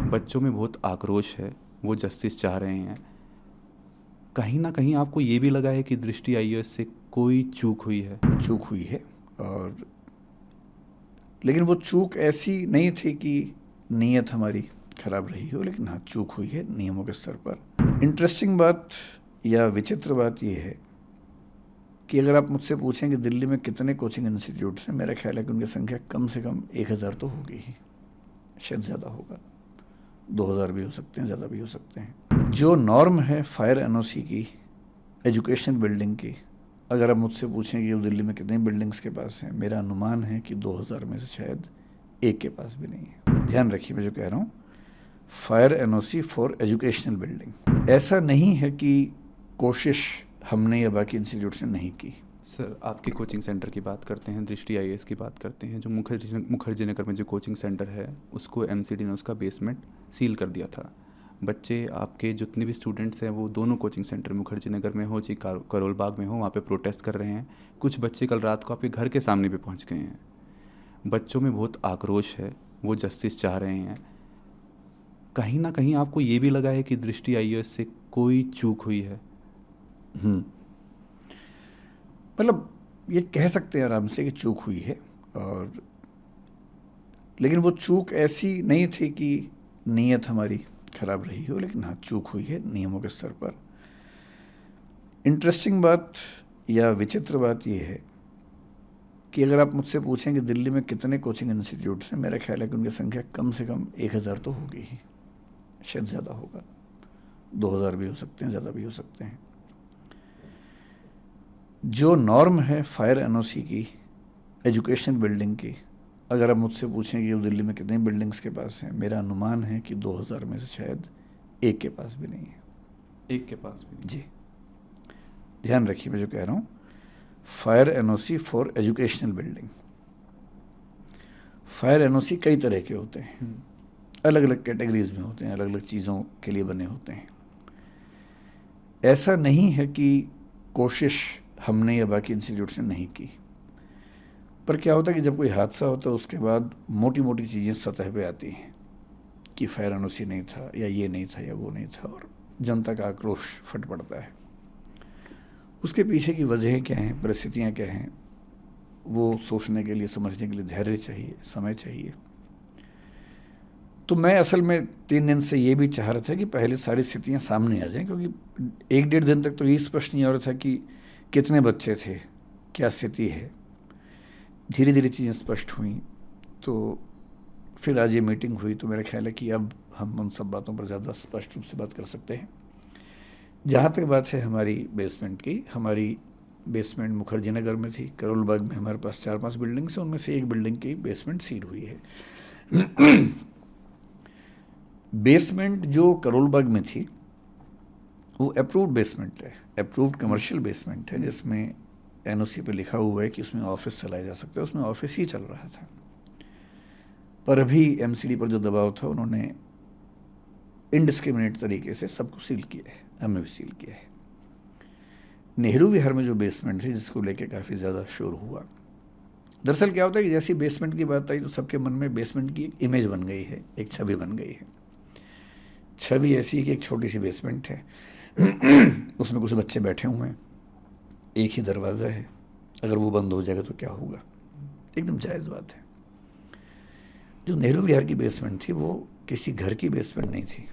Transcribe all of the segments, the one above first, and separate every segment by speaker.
Speaker 1: बच्चों में बहुत आक्रोश है, वो जस्टिस चाह रहे हैं। कहीं न कहीं आपको ये भी लगा है कि दृष्टि आईएएस से कोई चूक हुई है?
Speaker 2: चूक हुई है, और लेकिन वो चूक ऐसी नहीं थी कि नीयत हमारी खराब रही हो, लेकिन हाँ, चूक हुई है नियमों के स्तर पर। इंटरेस्टिंग बात या विचित्र बात ये है कि अगर आप मुझसे पूछें कि दिल्ली में कितने कोचिंग इंस्टीट्यूट्स हैं, मेरा ख्याल है कि उनकी संख्या कम से कम 1000 तो होगी ही, शायद ज़्यादा होगा, 2000 भी हो सकते हैं, ज़्यादा भी हो सकते हैं। जो नॉर्म है फायर एनओसी की, एजुकेशनल बिल्डिंग की, अगर आप मुझसे पूछें कि वो दिल्ली में कितनी बिल्डिंग्स के पास हैं, मेरा अनुमान है कि 2000 में से शायद एक के पास भी नहीं है। ध्यान रखिए मैं जो कह रहा हूँ, fire NOC for educational building. ऐसा नहीं है कि कोशिश हमने या बाकी इंस्टीट्यूट्स ने नहीं की।
Speaker 1: सर, आपके कोचिंग सेंटर की बात करते हैं, दृष्टि आईएएस की बात करते हैं। जो मुखर्जी नगर में जो कोचिंग सेंटर है, उसको एमसीडी ने उसका बेसमेंट सील कर दिया था। बच्चे आपके जितने भी स्टूडेंट्स हैं वो दोनों कोचिंग सेंटर मुखर्जी नगर में हो चाहे करोल बाग में हो, वहाँ पे प्रोटेस्ट कर रहे हैं। कुछ बच्चे कल रात को आपके घर के सामने भी पहुँच गए हैं। बच्चों में बहुत आक्रोश है, वो जस्टिस चाह रहे हैं। कहीं ना कहीं आपको ये भी लगा है कि दृष्टि आईएएस से कोई चूक हुई है?
Speaker 2: मतलब ये कह सकते हैं आराम से कि चूक हुई है, और लेकिन वो चूक ऐसी नहीं थी कि नीयत हमारी खराब रही हो, लेकिन हाँ, चूक हुई है नियमों के स्तर पर। इंटरेस्टिंग बात या विचित्र बात ये है कि अगर आप मुझसे पूछें कि दिल्ली में कितने कोचिंग इंस्टीट्यूट्स हैं, मेरा ख्याल है कि उनकी संख्या कम से कम 1000 तो होगी ही, शायद ज़्यादा होगा, 2000 भी हो सकते हैं, ज़्यादा भी हो सकते हैं। जो नॉर्म है फायर एनओसी की, एजुकेशनल बिल्डिंग की, अगर आप मुझसे पूछें कि वो दिल्ली में कितनी बिल्डिंग्स के पास हैं, मेरा अनुमान है कि 2000 में से शायद एक के पास भी नहीं है।
Speaker 1: एक के पास भी नहीं?
Speaker 2: जी, ध्यान रखिए मैं जो कह रहा हूँ, fire NOC for educational building. Fire NOC कई तरह के होते हैं, अलग अलग कैटेगरीज में होते हैं, अलग अलग चीज़ों के लिए बने होते हैं। ऐसा नहीं है कि कोशिश हमने या बाकी इंस्टीट्यूट्स ने नहीं की, पर क्या होता है कि जब कोई हादसा होता है उसके बाद मोटी मोटी चीज़ें सतह पे आती हैं कि फायर एनओसी नहीं था, या ये नहीं था, या वो नहीं था, और जनता का आक्रोश फट पड़ता है। उसके पीछे की वजहें क्या हैं, परिस्थितियाँ क्या हैं, वो सोचने के लिए, समझने के लिए धैर्य चाहिए, समय चाहिए। तो मैं असल में 3 दिन से ये भी चाह रहा था कि पहले सारी स्थितियाँ सामने आ जाएं, क्योंकि 1-1.5 दिन तक तो ये स्पष्ट नहीं हो रहा था कि कितने बच्चे थे, क्या स्थिति है। धीरे धीरे चीज़ें स्पष्ट हुई, तो फिर आज ये मीटिंग हुई, तो मेरा ख्याल है कि अब हम उन सब बातों पर ज़्यादा स्पष्ट रूप से बात कर सकते हैं। जहाँ तक बात है हमारी बेसमेंट की, हमारी बेसमेंट मुखर्जी नगर में थी, करोल बाग में हमारे पास 4-5 बिल्डिंग्स हैं, उनमें से एक बिल्डिंग की बेसमेंट सील हुई है। बेसमेंट जो करोल बाग में थी वो अप्रूव्ड बेसमेंट है, अप्रूव्ड कमर्शियल बेसमेंट है, जिसमें एनओसी पे लिखा हुआ है कि उसमें ऑफिस चलाया जा सकता है। उसमें ऑफिस ही चल रहा था, पर अभी एमसीडी पर जो दबाव था, उन्होंने इनडिस्क्रिमिनेट तरीके से सबको सील किया है, हमें भी सील किया है। नेहरू विहार में जो बेसमेंट थी, जिसको लेके काफ़ी ज़्यादा शोर हुआ, दरअसल क्या होता है कि जैसी बेसमेंट की बात आई तो सबके मन में बेसमेंट की एक इमेज बन गई है, एक छवि बन गई है। छवि ऐसी है कि एक छोटी सी बेसमेंट है, उसमें कुछ बच्चे बैठे हुए हैं, एक ही दरवाज़ा है, अगर वो बंद हो जाएगा तो क्या होगा। एकदम जायज़ बात है। जो नेहरू विहार की बेसमेंट थी वो किसी घर की बेसमेंट नहीं थी,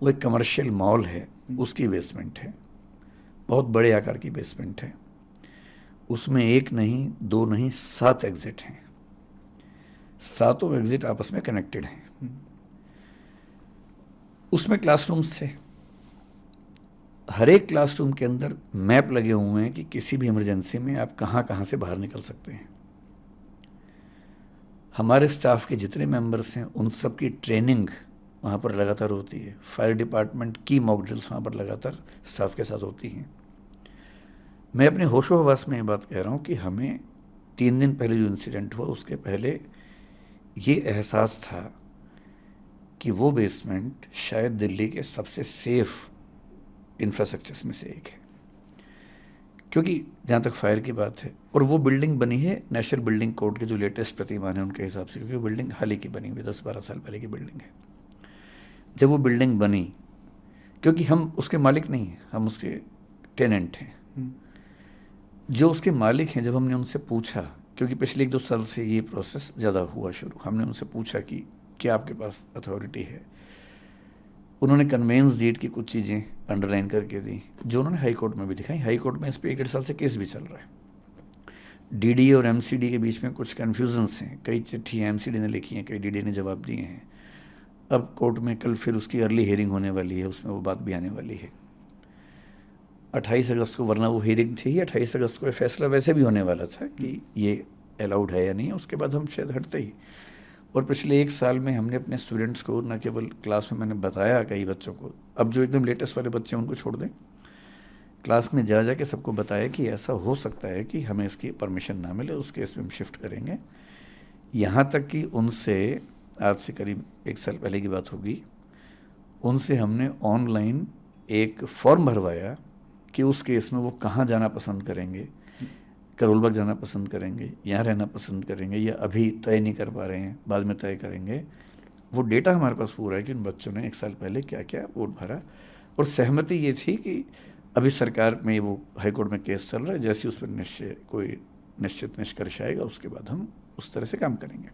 Speaker 2: वो एक कमर्शियल मॉल है, उसकी बेसमेंट है, बहुत बड़े आकार की बेसमेंट है। उसमें 1 नहीं, 2 नहीं, 7 एग्जिट हैं, सातों एग्जिट आपस में कनेक्टेड हैं। उसमें क्लासरूम्स थे, हर एक क्लासरूम के अंदर मैप लगे हुए हैं कि किसी भी इमरजेंसी में आप कहाँ कहाँ से बाहर निकल सकते हैं। हमारे स्टाफ के जितने मेंबर्स हैं उन सब की ट्रेनिंग वहाँ पर लगातार होती है। फायर डिपार्टमेंट की मॉक ड्रिल्स वहाँ पर लगातार स्टाफ के साथ होती हैं। मैं अपने होशो हवास में ये बात कह रहा हूँ कि हमें 3 दिन पहले जो इंसिडेंट हुआ उसके पहले ये एहसास था कि वो बेसमेंट शायद दिल्ली के सबसे सेफ इंफ्रास्ट्रक्चर्स में से एक है, क्योंकि जहाँ तक फायर की बात है, और वो बिल्डिंग बनी है नेशनल बिल्डिंग कोड के जो लेटेस्ट प्रतिमान है उनके हिसाब से, क्योंकि वो बिल्डिंग हाल ही की बनी हुई 10-12 साल पहले की बिल्डिंग है। जब वो बिल्डिंग बनी, क्योंकि हम उसके मालिक नहीं हैं, हम उसके टेनेंट हैं। जो उसके मालिक हैं, जब हमने उनसे पूछा, क्योंकि पिछले 1-2 साल से ये प्रोसेस ज़्यादा हुआ शुरू, हमने उनसे पूछा कि क्या आपके पास अथॉरिटी है। उन्होंने कन्वेंस डेट की कुछ चीज़ें अंडरलाइन करके दी, जो उन्होंने हाई कोर्ट में भी दिखाई। हाई कोर्ट में इस पर 1-1.5 साल से केस भी चल रहा है। डीडी और एमसीडी के बीच में कुछ कन्फ्यूजन्स हैं, कई चिट्ठियाँ एमसीडी ने लिखी हैं, कई डीडी ने जवाब दिए हैं। अब कोर्ट में कल फिर उसकी अर्ली हियरिंग होने वाली है, उसमें वो बात भी आने वाली है 28 अगस्त को, वरना वो हियरिंग थी ही 28 अगस्त को, फैसला वैसे भी होने वाला था कि ये अलाउड है या नहीं है, उसके बाद हम शायद हटते ही। और पिछले 1 साल में हमने अपने स्टूडेंट्स को न केवल क्लास में, मैंने बताया कई बच्चों को, अब जो एकदम लेटेस्ट वाले बच्चे हैं उनको छोड़ दें, क्लास में जा के सबको बताया कि ऐसा हो सकता है कि हमें इसकी परमिशन ना मिले, उस केस में हम शिफ्ट करेंगे। यहाँ तक कि उनसे, आज से करीब 1 साल पहले की बात होगी, उनसे हमने ऑनलाइन एक फॉर्म भरवाया कि उस केस में वो कहाँ जाना पसंद करेंगे, करोलबाग जाना पसंद करेंगे, यहाँ रहना पसंद करेंगे, या अभी तय नहीं कर पा रहे हैं, बाद में तय करेंगे। वो डेटा हमारे पास पूरा है कि उन बच्चों ने 1 साल पहले क्या क्या वोट भरा, और सहमति ये थी कि अभी सरकार में वो हाई कोर्ट में केस चल रहा है, जैसे उस पर कोई निश्चित निष्कर्ष आएगा उसके बाद हम उस तरह से काम करेंगे।